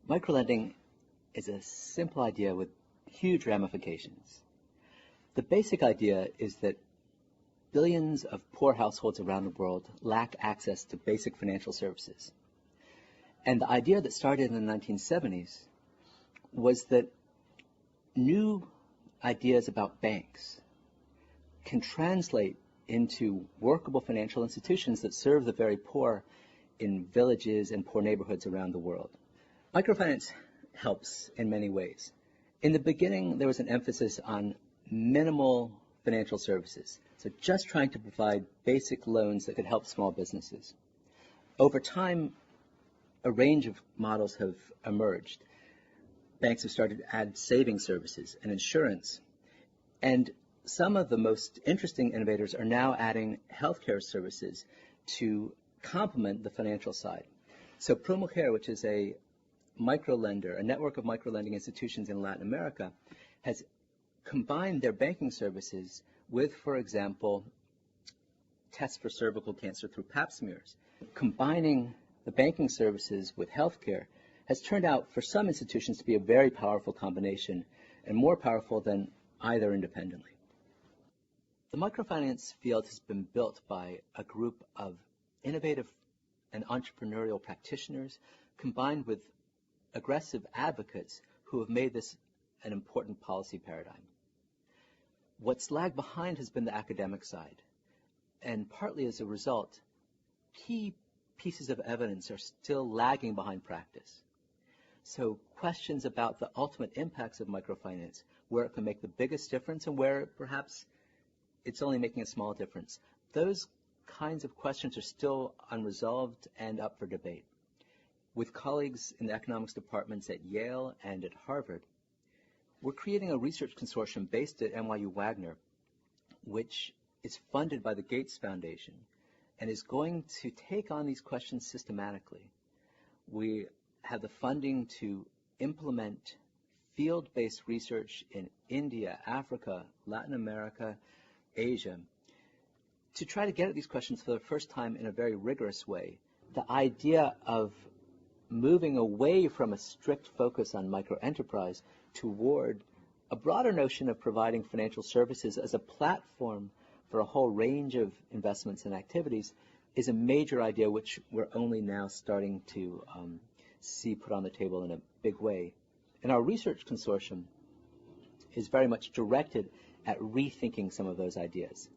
Microlending is a simple idea with huge ramifications. The basic idea is that billions of poor households around the world lack access to basic financial services. And the idea that started in the 1970s was that new ideas about banks can translate into workable financial institutions that serve the very poor in villages and poor neighborhoods around the world. Microfinance helps in many ways. In the beginning, there was an emphasis on minimal financial services, so just trying to provide basic loans that could help small businesses. Over time, a range of models have emerged. Banks have started to add saving services and insurance, and some of the most interesting innovators are now adding healthcare services to complement the financial side. So ProMujer, which is a microlender, a network of microlending institutions in Latin America, has combined their banking services with, for example, tests for cervical cancer through pap smears. Combining the banking services with healthcare has turned out for some institutions to be a very powerful combination, and more powerful than either independently. The microfinance field has been built by a group of innovative and entrepreneurial practitioners combined with aggressive advocates who have made this an important policy paradigm. What's lagged behind has been the academic side, and partly as a result, key pieces of evidence are still lagging behind practice. So questions about the ultimate impacts of microfinance, where it can make the biggest difference and where perhaps it's only making a small difference, those kinds of questions are still unresolved and up for debate. With colleagues in the economics departments at Yale and at Harvard, we're creating a research consortium based at NYUWagner, which is funded by the Gates Foundation and is going to take on these questions systematically. We have the funding to implement field-based research in India, Africa, Latin America, Asia, to try to get at these questions for the first time in a very rigorous way. The idea of moving away from a strict focus on microenterprise toward a broader notion of providing financial services as a platform for a whole range of investments and activities is a major idea which we're only now starting to see put on the table in a big way. And our research consortium is very much directed at rethinking some of those ideas.